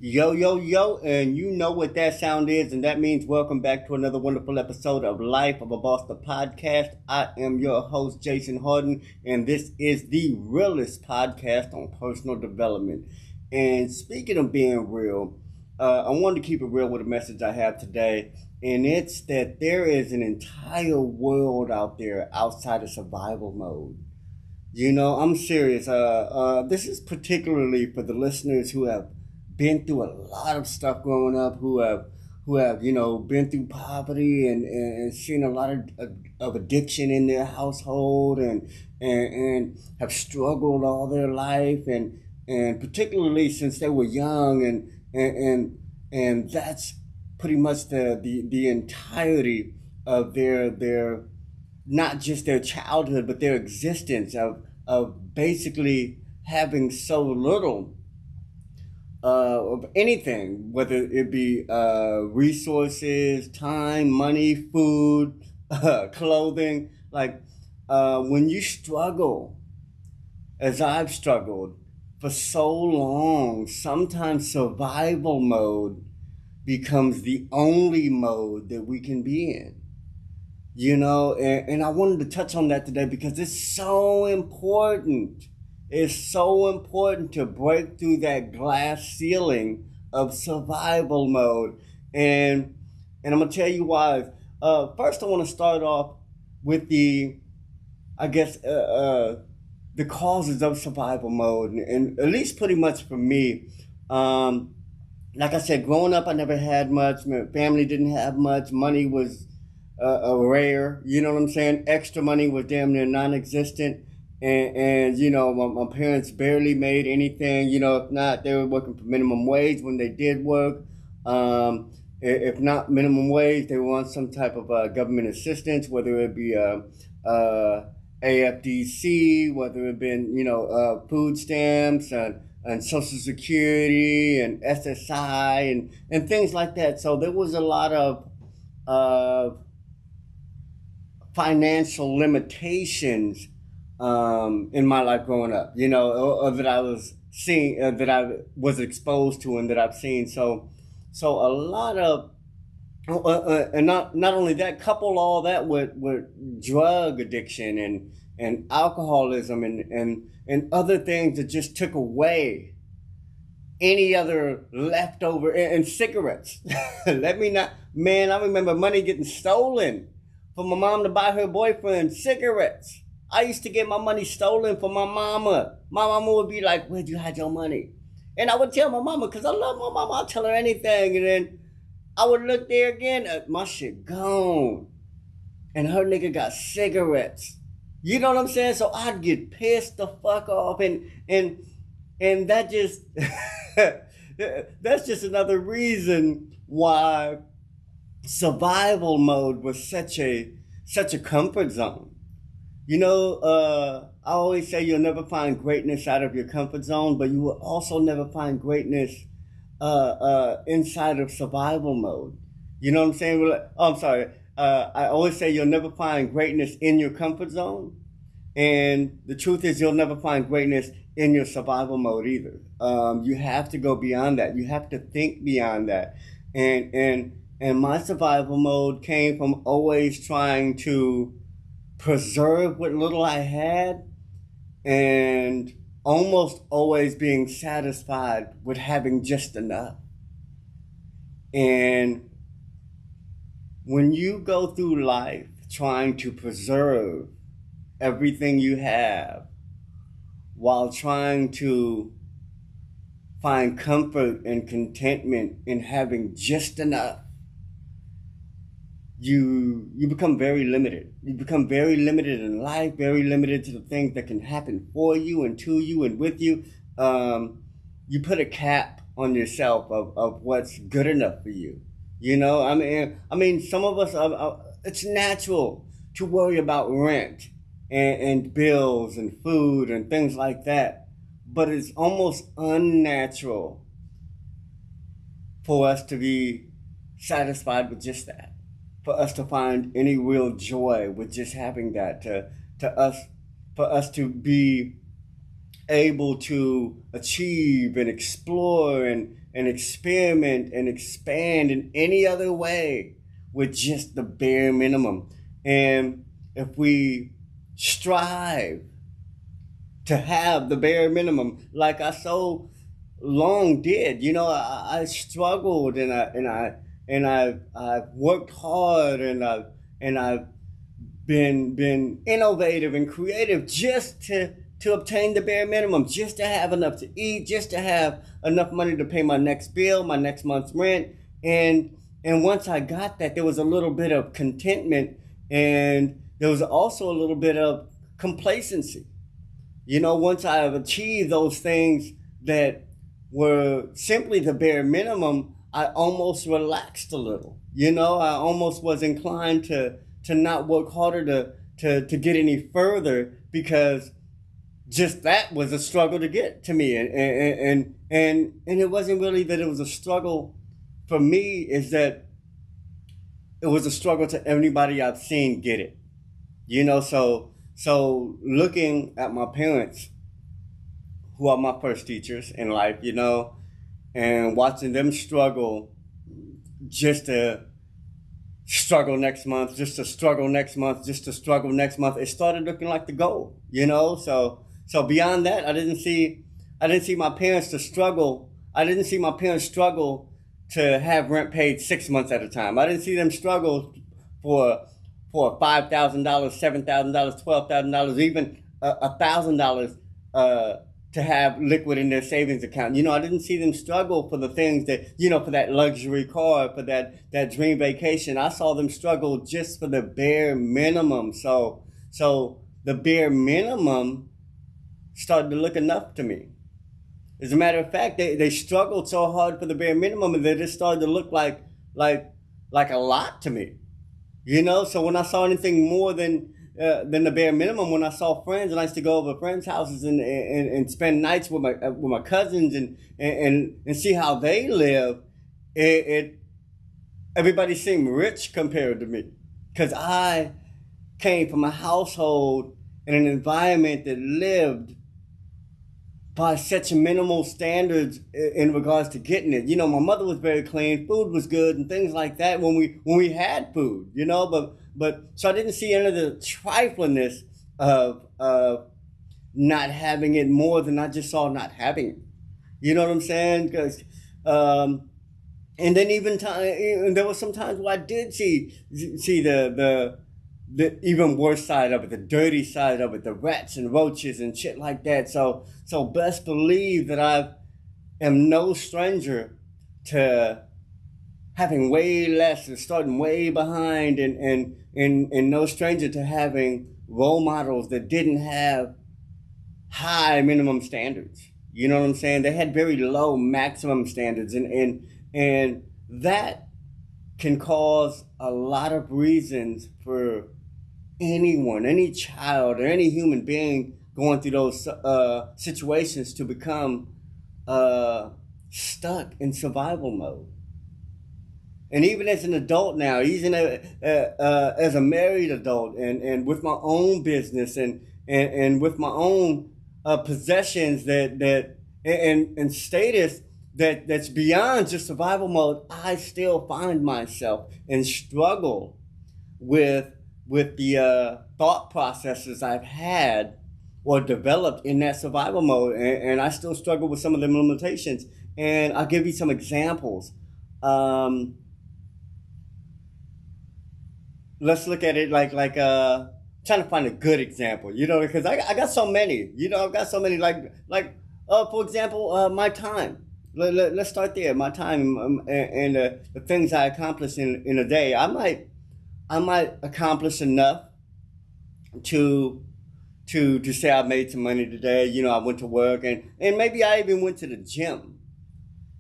Yo, yo, yo, and you know what that sound is, and that means welcome back to another wonderful episode of Life of a Boss, the podcast. I am your host, Jason Hardin, and this is the realest podcast on personal development. And speaking of being real, I wanted to keep it real with a message I have today, and it's that there is an entire world out there outside of survival mode. I'm serious. This is particularly for the listeners who have been through a lot of stuff growing up, who have been through poverty and seen a lot of addiction in their household and have struggled all their life and particularly since they were young and that's pretty much the entirety of their not just their childhood, but their existence of basically having so little of anything, whether it be resources, time, money, food, clothing. Like when you struggle, as I've struggled for so long, sometimes survival mode becomes the only mode that we can be in. And I wanted to touch on that today because it's so important. It's so important to break through that glass ceiling of survival mode. And I'm going to tell you why. First, I want to start off with the causes of survival mode. And at least pretty much for me, like I said, growing up, I never had much. My family didn't have much. Money was rare, you know what I'm saying? Extra money was damn near non-existent, and my parents barely made anything. If not, they were working for minimum wage when they did work. If not minimum wage, they were on some type of government assistance, whether it be AFDC, whether it been food stamps and Social Security and SSI and things like that. So there was a lot of financial limitations in my life growing up, or that I was seeing, that I was exposed to, and that I've seen. So a lot of, and not only that, couple all that with drug addiction and alcoholism and other things that just took away any other leftover and cigarettes. Let me not, man, I remember money getting stolen for my mom to buy her boyfriend cigarettes. I used to get my money stolen from my mama. My mama would be like, "Where'd you hide your money?" And I would tell my mama, because I love my mama, I'll tell her anything. And then I would look there again, my shit gone. And her nigga got cigarettes. You know what I'm saying? So I'd get pissed the fuck off and that just that's just another reason why survival mode was such a comfort zone. I always say you'll never find greatness out of your comfort zone, but you will also never find greatness inside of survival mode. You know what I'm saying? Oh, I'm sorry. I always say you'll never find greatness in your comfort zone, and the truth is you'll never find greatness in your survival mode either. You have to go beyond that. You have to think beyond that, and my survival mode came from always trying to preserve what little I had and almost always being satisfied with having just enough. And when you go through life trying to preserve everything you have while trying to find comfort and contentment in having just enough, you become very limited. You become very limited in life, very limited to the things that can happen for you and to you and with you. You put a cap on yourself of what's good enough for you. I mean, some of us, it's natural to worry about rent and bills and food and things like that. But it's almost unnatural for us to be satisfied with just that. For us to find any real joy with just having that, for us to be able to achieve and explore and experiment and expand in any other way with just the bare minimum. And if we strive to have the bare minimum, like I so long did, I struggled, I've worked hard, and I've been innovative and creative just to obtain the bare minimum, just to have enough to eat, just to have enough money to pay my next bill, my next month's rent. And once I got that, there was a little bit of contentment, and there was also a little bit of complacency. Once I've achieved those things that were simply the bare minimum, I almost relaxed a little. I almost was inclined to not work harder to get any further, because just that was a struggle to get to me. And it wasn't really that it was a struggle for me, is that it was a struggle to everybody I've seen get it. So looking at my parents, who are my first teachers in life, and watching them struggle just to struggle next month, just to struggle next month, just to struggle next month, it started looking like the goal, So beyond that, I didn't see my parents to struggle. I didn't see my parents struggle to have rent paid 6 months at a time. I didn't see them struggle for $5,000, $7,000, $12,000, even $1,000 to have liquid in their savings account. I didn't see them struggle for the things that, for that luxury car, for that dream vacation. I saw them struggle just for the bare minimum. So the bare minimum started to look enough to me. As a matter of fact, they struggled so hard for the bare minimum, and they just started to look like a lot to me. So when I saw anything more than the bare minimum, when I saw friends, and I used to go over friends' houses and spend nights with my cousins and see how they live, everybody seemed rich compared to me, because I came from a household in an environment that lived by such minimal standards in regards to getting it. My mother was very clean, food was good, and things like that when we had food, but so I didn't see any of the triflingness of not having it more than I just saw not having it. You know what I'm saying? Because and then even there were some times where I did see the even worse side of it, the dirty side of it, the rats and roaches and shit like that. So best believe that I am no stranger to having way less and starting way behind, and no stranger to having role models that didn't have high minimum standards. You know what I'm saying? They had very low maximum standards, and that can cause a lot of reasons for anyone, any child, or any human being going through those situations to become stuck in survival mode. And even as an adult now, even as a married adult, and with my own business, and with my own possessions and status that's beyond just survival mode, I still find myself and struggle with the thought processes I've had or developed in that survival mode, and I still struggle with some of the limitations. And I'll give you some examples. Let's look at it like trying to find a good example, because I got so many, I've got so many, for example, my time. Let's start there. My time, and the things I accomplish in a day. I might accomplish enough to say I made some money today. I went to work, and maybe I even went to the gym.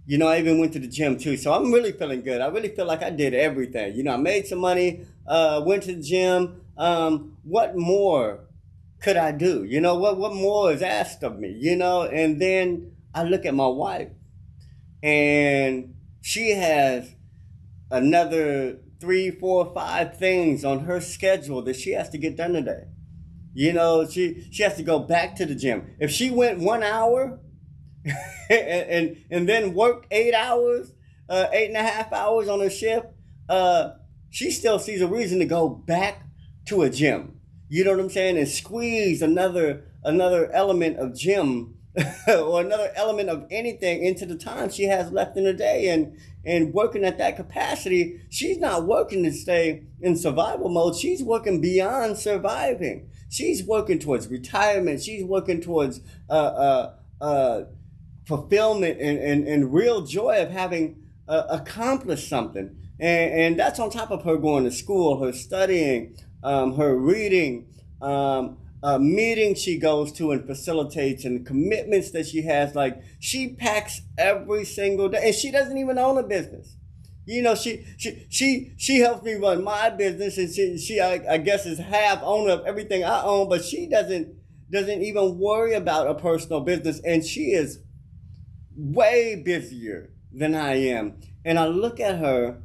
I even went to the gym too. So I'm really feeling good. I really feel like I did everything. I made some money, went to the gym. What more could I do? What more is asked of me? And then I look at my wife, and she has another 3, 4, 5 things on her schedule that she has to get done today. She has to go back to the gym. If she went 1 hour, and then work 8 hours, 8.5 hours on a shift, she still sees a reason to go back to a gym. You know what I'm saying? And squeeze another element of gym or another element of anything into the time she has left in the day, and working at that capacity. She's not working to stay in survival mode. She's working beyond surviving. She's working towards retirement. She's working towards fulfillment and real joy of having accomplished something. And that's on top of her going to school, her studying, her reading, meetings she goes to and facilitates, and commitments that she has. Like, she packs every single day, and she doesn't even own a business. You know, she helps me run my business, and she I guess is half owner of everything I own, but she doesn't even worry about a personal business, and she is way busier than I am. And I look at her,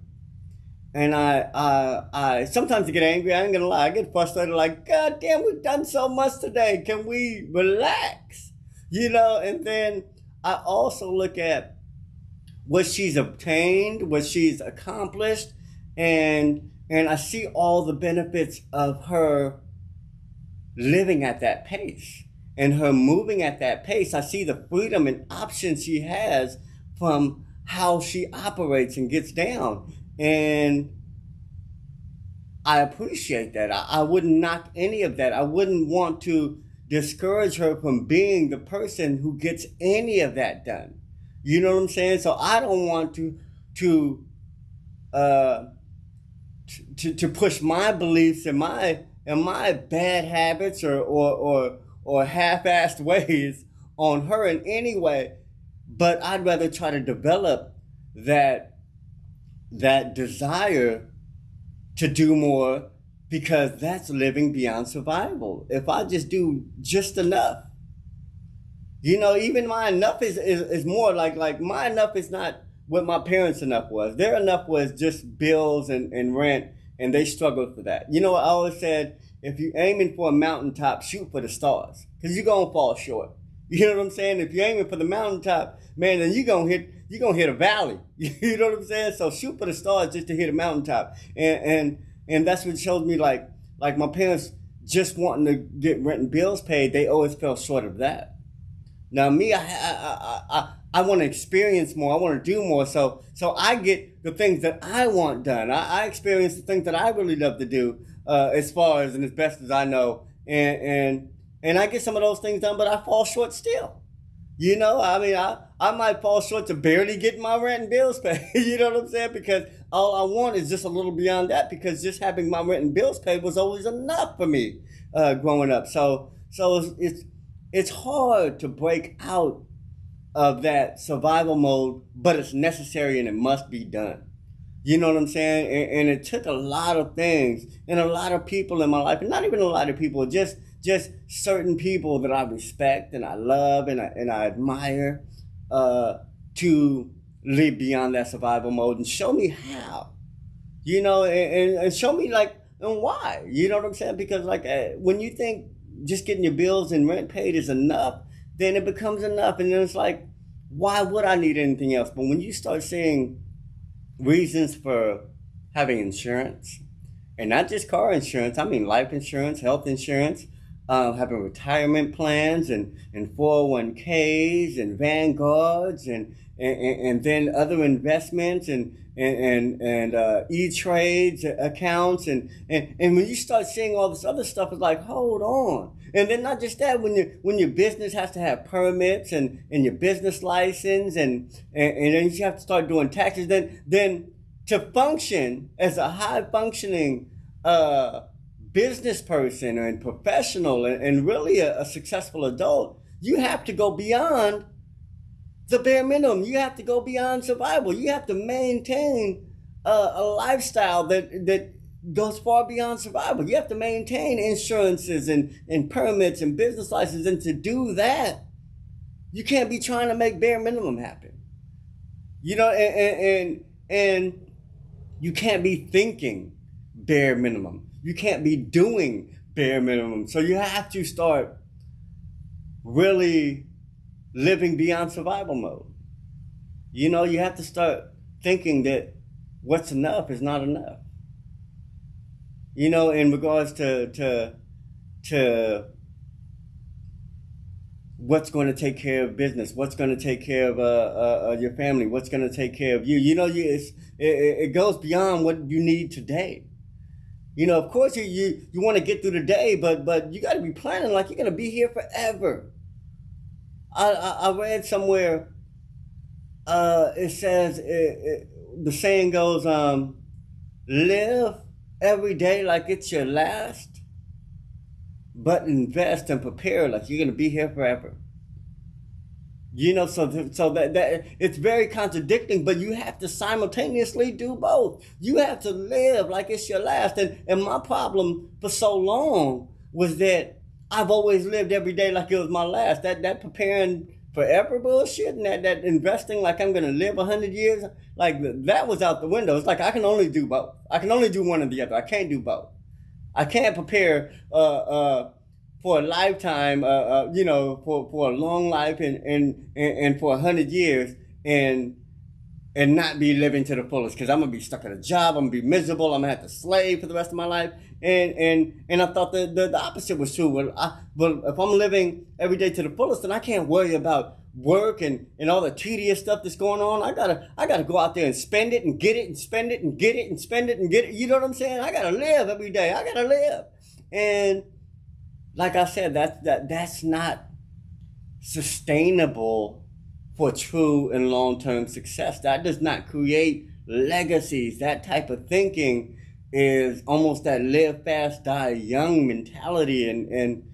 and I sometimes get angry. I ain't gonna lie, I get frustrated. Like, God damn, we've done so much today. Can we relax? You know. And then I also look at what she's obtained, what she's accomplished, and I see all the benefits of her living at that pace and her moving at that pace. I see the freedom and options she has from how she operates and gets down. And I appreciate that. I wouldn't knock any of that. I wouldn't want to discourage her from being the person who gets any of that done. You know what I'm saying? So I don't want to push my beliefs and my bad habits or half-assed ways on her in any way. But I'd rather try to develop that desire to do more, because that's living beyond survival. If I just do just enough, you know, even my enough is more like my enough is not what my parents' enough was. Their enough was just bills and rent, and they struggled for that. You know, I always said, if you're aiming for a mountaintop, shoot for the stars, because you're going to fall short. You know what I'm saying? If you're aiming for the mountaintop, man, then you're gonna hit a valley. You know what I'm saying? So shoot for the stars just to hit a mountaintop. And that's what showed me, like my parents just wanting to get rent and bills paid, they always fell short of that. Now me, I want to experience more. I want to do more. So I get the things that I want done. I experience the things that I really love to do, as far as and as best as I know. And I get some of those things done, but I fall short still. You know, I mean, I might fall short to barely getting my rent and bills paid. You know what I'm saying? Because all I want is just a little beyond that, because just having my rent and bills paid was always enough for me growing up. So it's hard to break out of that survival mode, but it's necessary and it must be done. You know what I'm saying? And it took a lot of things and a lot of people in my life, and not even a lot of people, just certain people that I respect and I love and I admire, to live beyond that survival mode and show me how, you know, and show me like and why. You know what I'm saying? Because like when you think just getting your bills and rent paid is enough, then it becomes enough, and then it's like, why would I need anything else? But when you start seeing reasons for having insurance, and not just car insurance, I mean life insurance, health insurance, having retirement plans and 401ks and Vanguards and then other investments and e-trades accounts and when you start seeing all this other stuff, it's like, hold on. And then not just that, when your business has to have permits and your business license and then you have to start doing taxes, then to function as a high functioning business person and professional and really a successful adult, you have to go beyond the bare minimum. You have to go beyond survival. You have to maintain a lifestyle that goes far beyond survival. You have to maintain insurances and permits and business licenses. And to do that, you can't be trying to make bare minimum happen. You know, and you can't be thinking bare minimum. You can't be doing bare minimum. So you have to start really living beyond survival mode. You know, you have to start thinking that what's enough is not enough. You know, in regards to what's going to take care of business, what's going to take care of your family, what's going to take care of you. You know, it goes beyond what you need today. You know, of course, you want to get through the day, but you got to be planning like you're going to be here forever. I read somewhere, it says, the saying goes, live every day like it's your last, but invest and prepare like you're going to be here forever. You know, so that it's very contradicting, but you have to simultaneously do both. You have to live like it's your last. And my problem for so long was that I've always lived every day like it was my last. That preparing forever bullshit and that investing like I'm going to live 100 years, like that was out the window. It's like I can only do both. I can only do one or the other. I can't do both. I can't prepare for a lifetime, you know, for a long life and for 100 years and not be living to the fullest, because I'm gonna be stuck at a job. I'm gonna be miserable. I'm gonna have to slave for the rest of my life. And I thought the opposite was true. Well, if I'm living every day to the fullest, then I can't worry about work and all the tedious stuff that's going on. I gotta go out there and spend it and get it and spend it and get it and spend it and get it. You know what I'm saying? I gotta live every day. I gotta live. And like I said, that's not sustainable for true and long-term success. That does not create legacies. That type of thinking is almost that live fast, die young mentality, and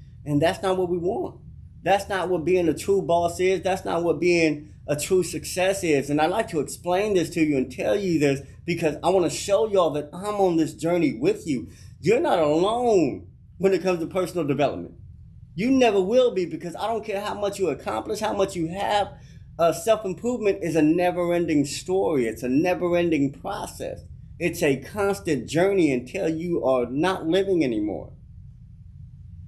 that's not what we want. That's not what being a true boss is. That's not what being a true success is. And I like to explain this to you and tell you this because I want to show y'all that I'm on this journey with you. You're not alone when it comes to personal development. You never will be, because I don't care how much you accomplish, how much you have. Self-improvement is a never-ending story. It's a never-ending process. It's a constant journey until you are not living anymore.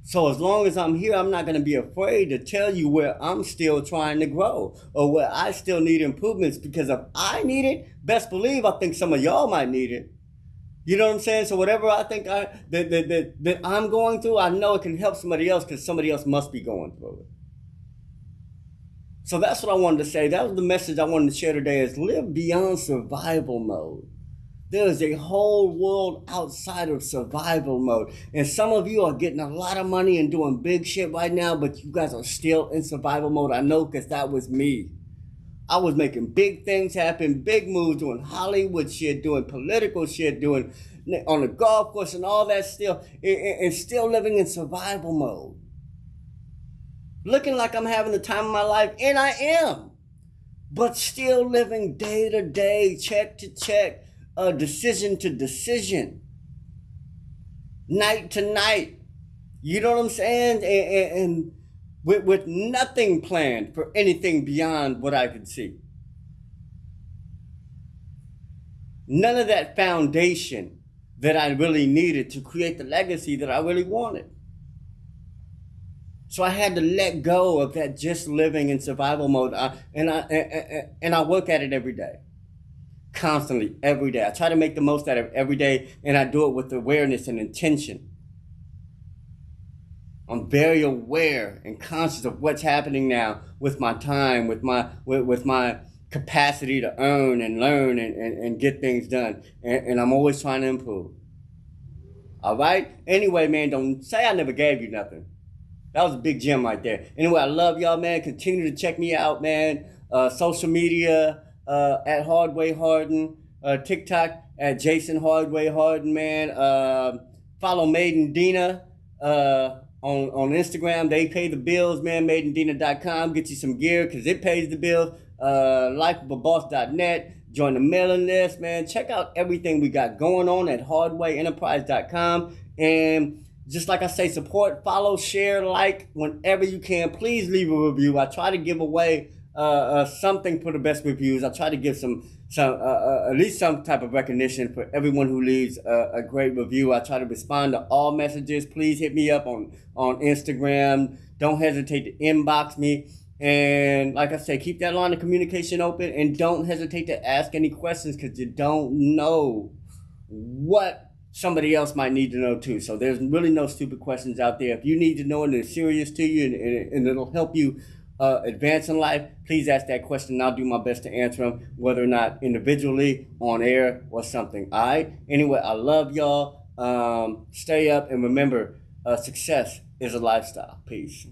So as long as I'm here, I'm not going to be afraid to tell you where I'm still trying to grow or where I still need improvements, because if I need it, best believe I think some of y'all might need it. You know what I'm saying? So whatever I think that I'm going through, I know it can help somebody else because somebody else must be going through it. So that's what I wanted to say. That was the message I wanted to share today, is live beyond survival mode. There is a whole world outside of survival mode. And some of you are getting a lot of money and doing big shit right now, but you guys are still in survival mode. I know, because that was me. I was making big things happen, big moves, doing Hollywood shit, doing political shit, doing on the golf course and all that still, and still living in survival mode. Looking like I'm having the time of my life, and I am. But still living day to day, check to check, decision to decision, night to night. You know what I'm saying? And with nothing planned for anything beyond what I could see. None of that foundation that I really needed to create the legacy that I really wanted. So I had to let go of that just living in survival mode. And I work at it every day. Constantly, every day. I try to make the most out of every day, and I do it with awareness and intention. I'm very aware and conscious of what's happening now with my time, with my capacity to earn and learn and get things done. And I'm always trying to improve. All right? Anyway, man, don't say I never gave you nothing. That was a big gem right there. Anyway, I love y'all, man. Continue to check me out, man. Social media at hardwayhardin. TikTok at Jason Hardin, man. Follow Maiden Dina on Instagram. They pay the bills, man. maidendina.com. Get you some gear because it pays the bills. LifeOfABoss.net. Join the mailing list, man. Check out everything we got going on at hardwayenterprise.com. And just like I say, support, follow, share, like whenever you can. Please leave a review. I try to give away something for the best reviews. I try to give some at least some type of recognition for everyone who leaves a great review. I try to respond to all messages. Please hit me up on Instagram. Don't hesitate to inbox me. And like I said, keep that line of communication open and don't hesitate to ask any questions because you don't know what somebody else might need to know too. So there's really no stupid questions out there. If you need to know and it's serious to you and it'll help you advance in life, please ask that question and I'll do my best to answer them, whether or not individually, on air, or something. All right? Anyway, I love y'all. Stay up and remember, success is a lifestyle. Peace.